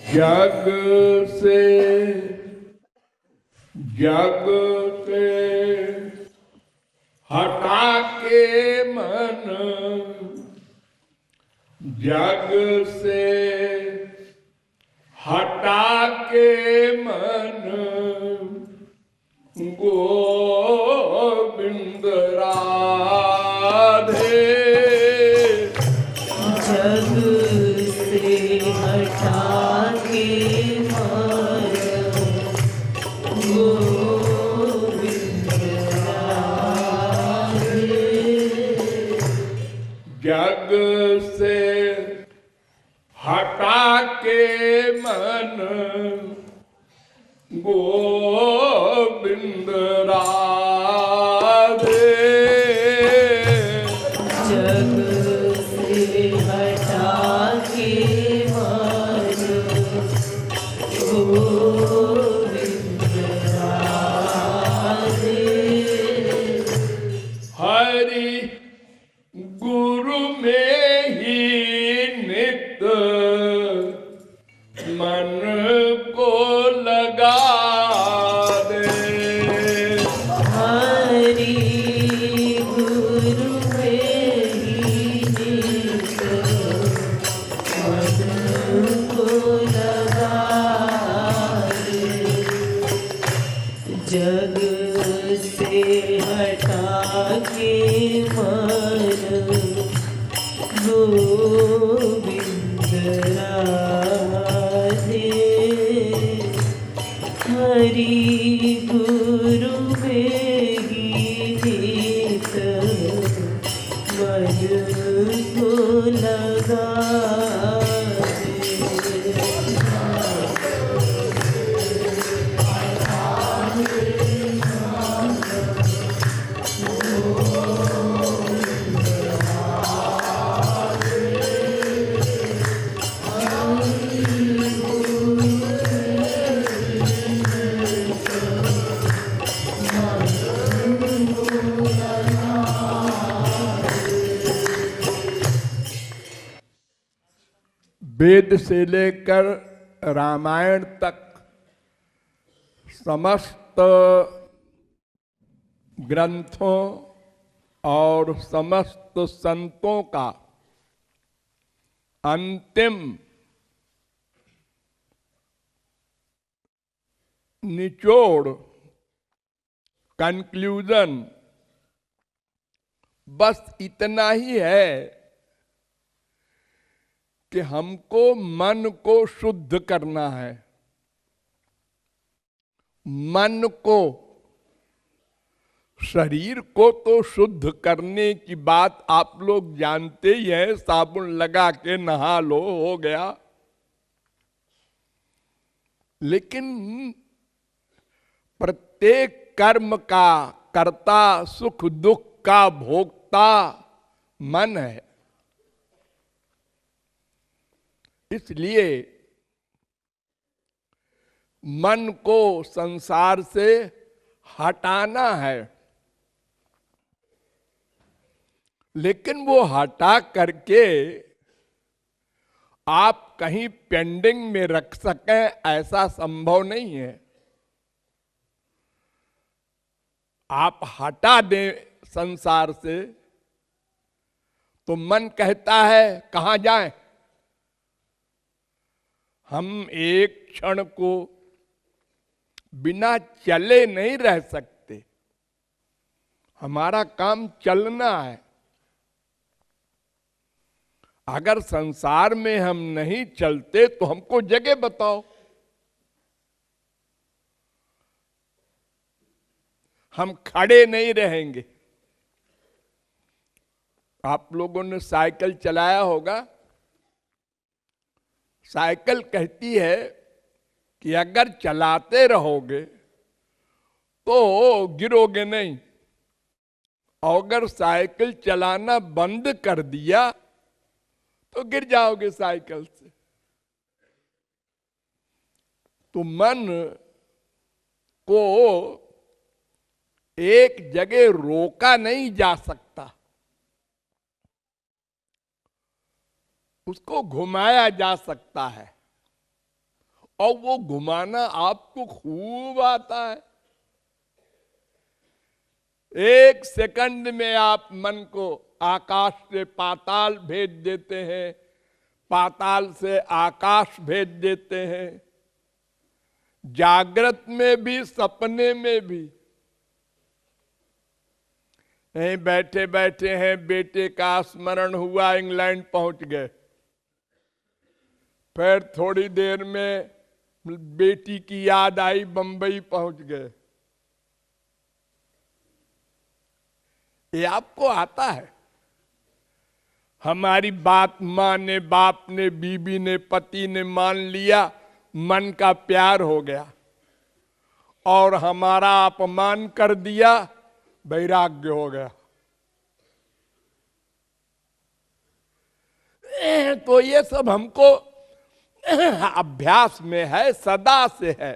जग से हटा के मन, जग से हटा के मन, गोविंद राधे। जग से हटा के मन, गोविंद राधे। जग से हटा के मन, गोविंद राधे। जग से हटा के मन, गोविंद राधे। हरि गुरु में ही नित मन को लगा दे। हरि गुरु में ही नित मन को लगा दे। जग से हटा के मन, गोविंद राधे। हरि गुरु में ही नित मन को लगा दे। वेद से लेकर रामायण तक समस्त ग्रंथों और समस्त संतों का अंतिम निचोड़, कंक्लूजन बस इतना ही है कि हमको मन को शुद्ध करना है। मन को, शरीर को तो शुद्ध करने की बात आप लोग जानते ही हैं, साबुन लगा के नहा लो, हो गया। लेकिन प्रत्येक कर्म का कर्ता, सुख दुख का भोक्ता मन है। इसलिए मन को संसार से हटाना है। लेकिन वो हटा करके आप कहीं पेंडिंग में रख सकें, ऐसा संभव नहीं है। आप हटा दें संसार से तो मन कहता है कहां जाएं? हम एक क्षण को बिना चले नहीं रह सकते। हमारा काम चलना है। अगर संसार में हम नहीं चलते तो हमको जगह बताओ। हम खड़े नहीं रहेंगे। आप लोगों ने साइकिल चलाया होगा। साइकिल कहती है कि अगर चलाते रहोगे तो गिरोगे नहीं, और अगर साइकिल चलाना बंद कर दिया तो गिर जाओगे साइकिल से। तो मन को एक जगह रोका नहीं जा सकता, उसको घुमाया जा सकता है। और वो घुमाना आपको खूब आता है। एक सेकंड में आप मन को आकाश से पाताल भेज देते हैं, पाताल से आकाश भेज देते हैं। जागृत में भी, सपने में भी। यहीं बैठे बैठे हैं, बेटे का स्मरण हुआ, इंग्लैंड पहुंच गए। फिर थोड़ी देर में बेटी की याद आई, बंबई पहुंच गए। ये आपको आता है। हमारी बात मां ने, बाप ने, बीबी ने, पति ने मान लिया, मन का प्यार हो गया, और हमारा अपमान कर दिया, वैराग्य हो गया। तो ये सब हमको अभ्यास में है, सदा से है।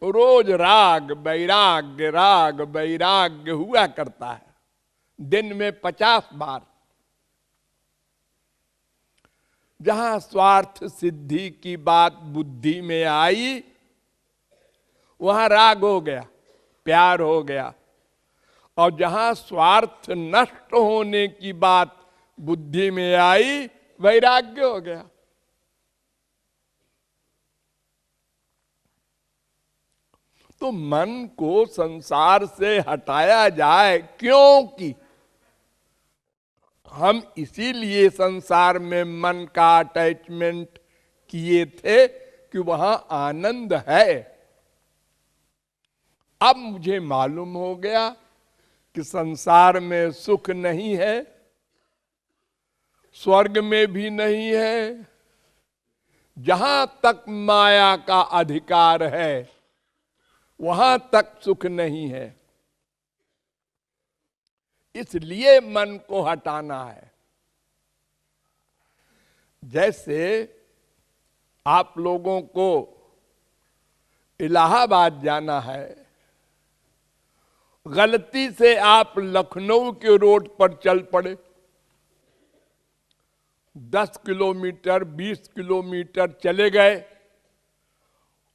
रोज राग वैराग्य हुआ करता है, दिन में 50 बार। जहां स्वार्थ सिद्धि की बात बुद्धि में आई, वहां राग हो गया, प्यार हो गया। और जहां स्वार्थ नष्ट होने की बात बुद्धि में आई, वैराग्य हो गया। तो मन को संसार से हटाया जाए, क्योंकि हम इसीलिए संसार में मन का अटैचमेंट किए थे कि वहां आनंद है। अब मुझे मालूम हो गया कि संसार में सुख नहीं है, स्वर्ग में भी नहीं है। जहां तक माया का अधिकार है, वहां तक सुख नहीं है। इसलिए मन को हटाना है। जैसे आप लोगों को इलाहाबाद जाना है, गलती से आप लखनऊ के रोड पर चल पड़े, 10 किलोमीटर 20 किलोमीटर चले गए,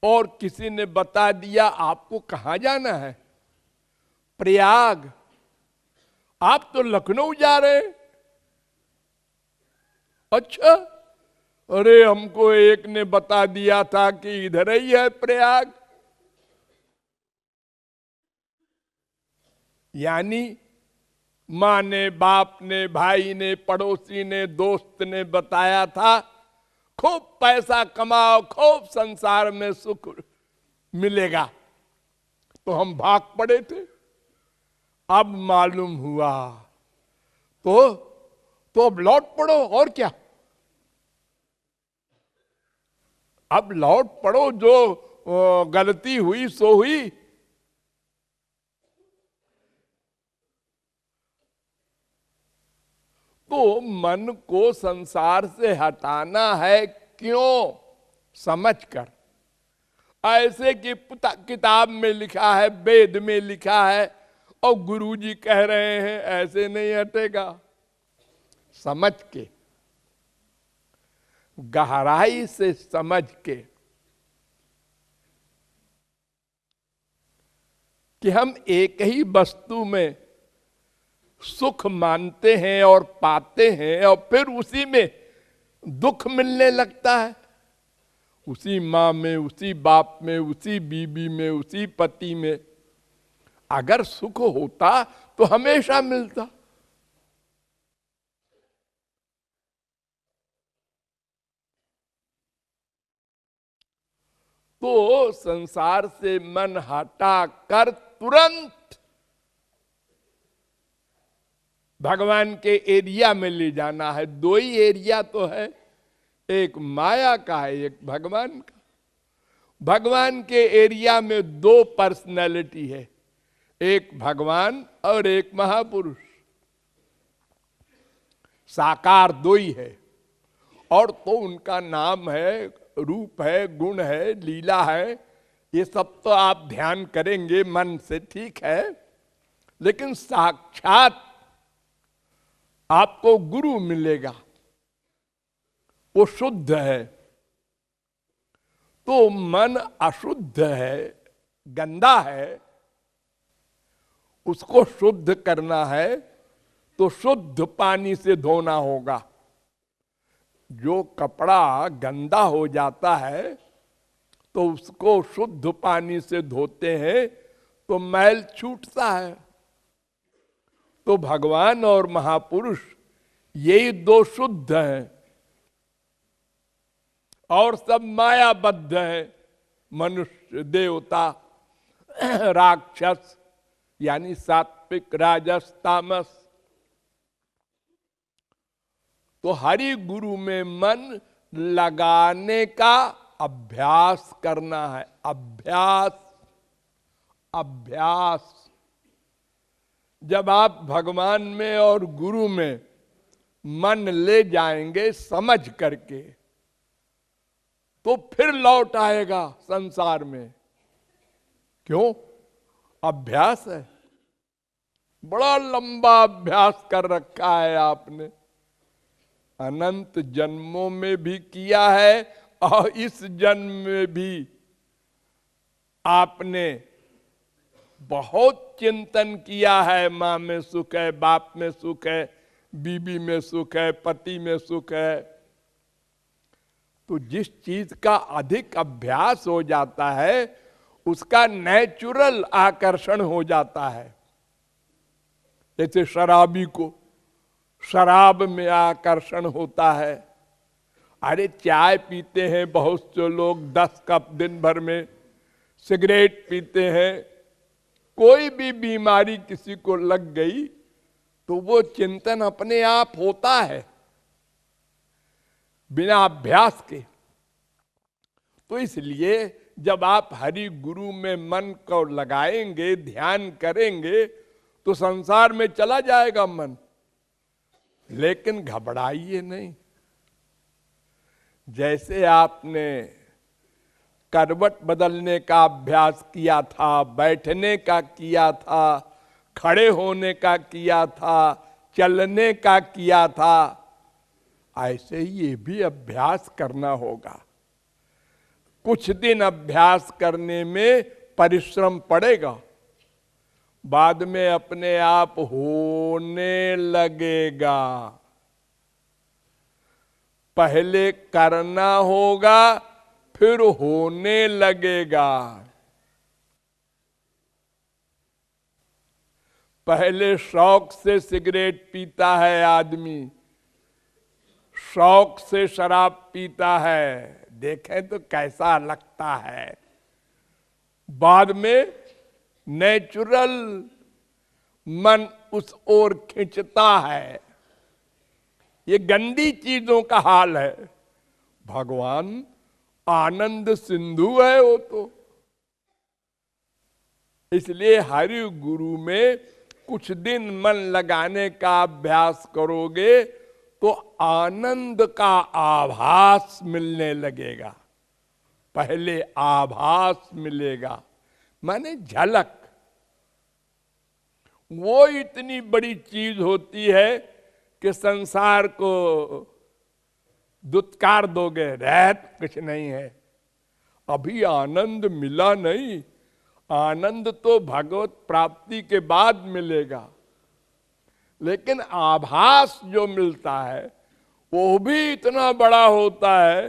और किसी ने बता दिया आपको कहां जाना है, प्रयाग। आप तो लखनऊ जा रहे हैं। अच्छा, अरे हमको एक ने बता दिया था कि इधर ही है प्रयाग। यानी मां ने, बाप ने, भाई ने, पड़ोसी ने, दोस्त ने बताया था, खूब पैसा कमाओ, खूब संसार में सुख मिलेगा, तो हम भाग पड़े थे। अब मालूम हुआ तो अब लौट पड़ो, और क्या। अब लौट पड़ो, जो गलती हुई सो हुई। तो मन को संसार से हटाना है, क्यों? समझकर। ऐसे कि किताब में लिखा है, वेद में लिखा है, और गुरुजी कह रहे हैं, ऐसे नहीं हटेगा। समझ के, गहराई से समझ के, कि हम एक ही वस्तु में सुख मानते हैं और पाते हैं, और फिर उसी में दुख मिलने लगता है। उसी माँ में, उसी बाप में, उसी बीबी में, उसी पति में। अगर सुख होता तो हमेशा मिलता। तो संसार से मन हटा कर तुरंत भगवान के एरिया में ले जाना है। दो ही एरिया तो है, एक माया का है, एक भगवान का। भगवान के एरिया में दो पर्सनैलिटी है, एक भगवान और एक महापुरुष। साकार दो ही है, और तो उनका नाम है, रूप है, गुण है, लीला है। ये सब तो आप ध्यान करेंगे मन से, ठीक है, लेकिन साक्षात आपको गुरु मिलेगा, वो शुद्ध है। तो मन अशुद्ध है, गंदा है, उसको शुद्ध करना है तो शुद्ध पानी से धोना होगा। जो कपड़ा गंदा हो जाता है तो उसको शुद्ध पानी से धोते हैं तो मैल छूटता है। तो भगवान और महापुरुष यही दो शुद्ध हैं और सब मायाबद्ध हैं। मनुष्य, देवता, राक्षस यानी सात्विक, राजस, तामस। तो हरि गुरु में मन लगाने का अभ्यास करना है। अभ्यास, अभ्यास। जब आप भगवान में और गुरु में मन ले जाएंगे समझ करके, तो फिर लौट आएगा संसार में। क्यों? अभ्यास है। बड़ा लंबा अभ्यास कर रखा है आपने, अनंत जन्मों में भी किया है और इस जन्म में भी आपने बहुत चिंतन किया है। माँ में सुख है, बाप में सुख है, बीबी में सुख है, पति में सुख है। तो जिस चीज का अधिक अभ्यास हो जाता है उसका नेचुरल आकर्षण हो जाता है। जैसे शराबी को शराब में आकर्षण होता है। अरे चाय पीते हैं बहुत से लोग 10 कप दिन भर में, सिगरेट पीते हैं। कोई भी बीमारी किसी को लग गई तो वो चिंतन अपने आप होता है बिना अभ्यास के। तो इसलिए जब आप हरि गुरु में मन को लगाएंगे, ध्यान करेंगे, तो संसार में चला जाएगा मन। लेकिन घबराइए नहीं। जैसे आपने करवट बदलने का अभ्यास किया था, बैठने का किया था, खड़े होने का किया था, चलने का किया था, ऐसे ही ये भी अभ्यास करना होगा। कुछ दिन अभ्यास करने में परिश्रम पड़ेगा, बाद में अपने आप होने लगेगा। पहले करना होगा फिर होने लगेगा। पहले शौक से सिगरेट पीता है आदमी, शौक से शराब पीता है, देखें तो कैसा लगता है। बाद में नेचुरल मन उस ओर खींचता है। ये गंदी चीजों का हाल है। भगवान आनंद सिंधु है वो तो। इसलिए हरि गुरु में कुछ दिन मन लगाने का अभ्यास करोगे तो आनंद का आभास मिलने लगेगा। पहले आभास मिलेगा, माने झलक। वो इतनी बड़ी चीज होती है कि संसार को दुत्कार दोगे, रहत कुछ नहीं है। अभी आनंद मिला नहीं, आनंद तो भगवत प्राप्ति के बाद मिलेगा। लेकिन आभास जो मिलता है वो भी इतना बड़ा होता है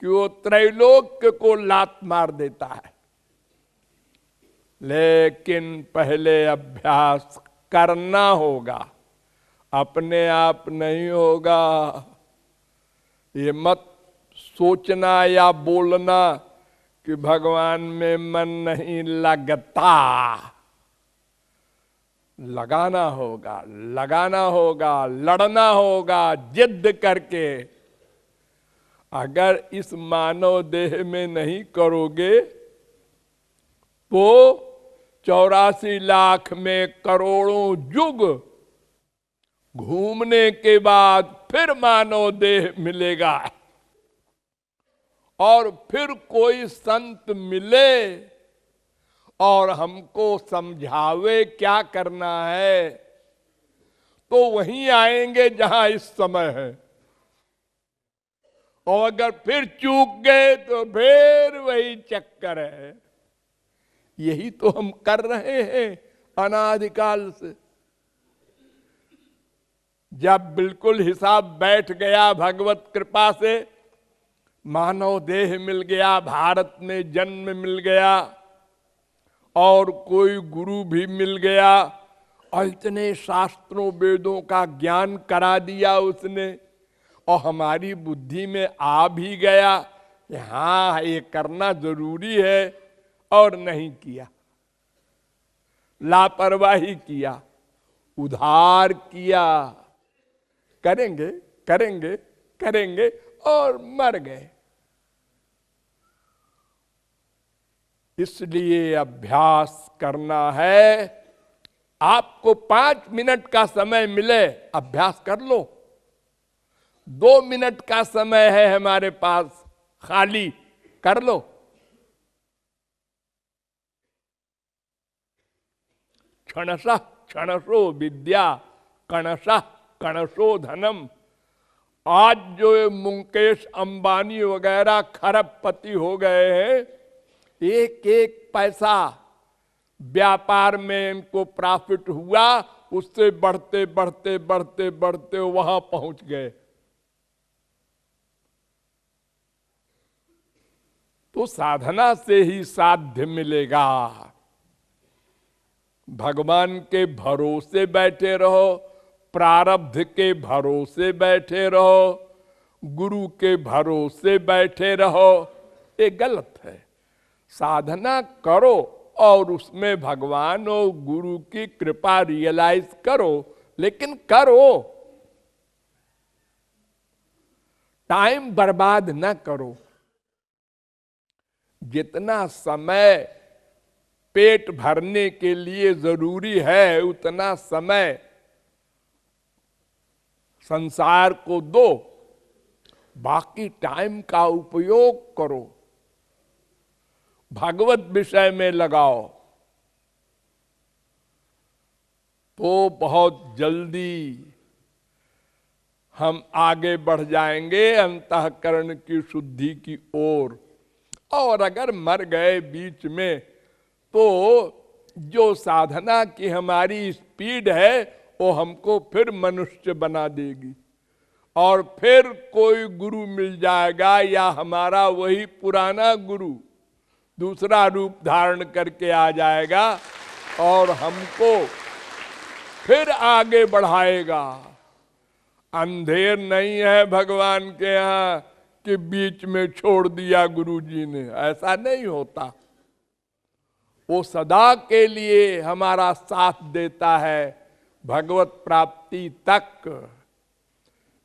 कि वो त्रैलोक्य को लात मार देता है। लेकिन पहले अभ्यास करना होगा, अपने आप नहीं होगा। ये मत सोचना या बोलना कि भगवान में मन नहीं लगता। लगाना होगा, लगाना होगा, लड़ना होगा जिद करके। अगर इस मानव देह में नहीं करोगे तो 84 लाख में करोड़ों युग घूमने के बाद फिर मानव देह मिलेगा। और फिर कोई संत मिले और हमको समझावे क्या करना है, तो वहीं आएंगे जहां इस समय है। और अगर फिर चूक गए तो फिर वही चक्कर है। यही तो हम कर रहे हैं अनादिकाल से। जब बिल्कुल हिसाब बैठ गया भगवत कृपा से, मानव देह मिल गया, भारत में जन्म मिल गया और कोई गुरु भी मिल गया और इतने शास्त्रों वेदों का ज्ञान करा दिया उसने, और हमारी बुद्धि में आ भी गया कि हाँ ये करना जरूरी है, और नहीं किया, लापरवाही किया, उधार किया, करेंगे करेंगे करेंगे और मर गए। इसलिए अभ्यास करना है। आपको 5 मिनट का समय मिले, अभ्यास कर लो। 2 मिनट का समय है हमारे पास खाली, कर लो। क्षणशः क्षणशो विद्या, कणशः कणशो धनम। आज जो मुकेश अंबानी वगैरह खरबपति हो गए हैं, एक एक पैसा व्यापार में इनको प्रॉफिट हुआ, उससे बढ़ते बढ़ते बढ़ते बढ़ते वहां पहुंच गए। तो साधना से ही साध्य मिलेगा। भगवान के भरोसे बैठे रहो, प्रारब्ध के भरोसे बैठे रहो, गुरु के भरोसे बैठे रहो, ये गलत है। साधना करो और उसमें भगवान और गुरु की कृपा रियलाइज करो, लेकिन करो, टाइम बर्बाद न करो। जितना समय पेट भरने के लिए जरूरी है, उतना समय संसार को दो, बाकी टाइम का उपयोग करो, भगवत विषय में लगाओ, तो बहुत जल्दी हम आगे बढ़ जाएंगे अंतःकरण की शुद्धि की ओर। और अगर मर गए बीच में, तो जो साधना की हमारी स्पीड है वो हमको फिर मनुष्य बना देगी, और फिर कोई गुरु मिल जाएगा, या हमारा वही पुराना गुरु दूसरा रूप धारण करके आ जाएगा और हमको फिर आगे बढ़ाएगा। अंधेर नहीं है भगवान के यहाँ कि बीच में छोड़ दिया गुरुजी ने, ऐसा नहीं होता। वो सदा के लिए हमारा साथ देता है भगवत प्राप्ति तक।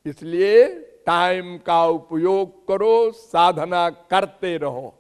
इसलिए टाइम का उपयोग करो, साधना करते रहो।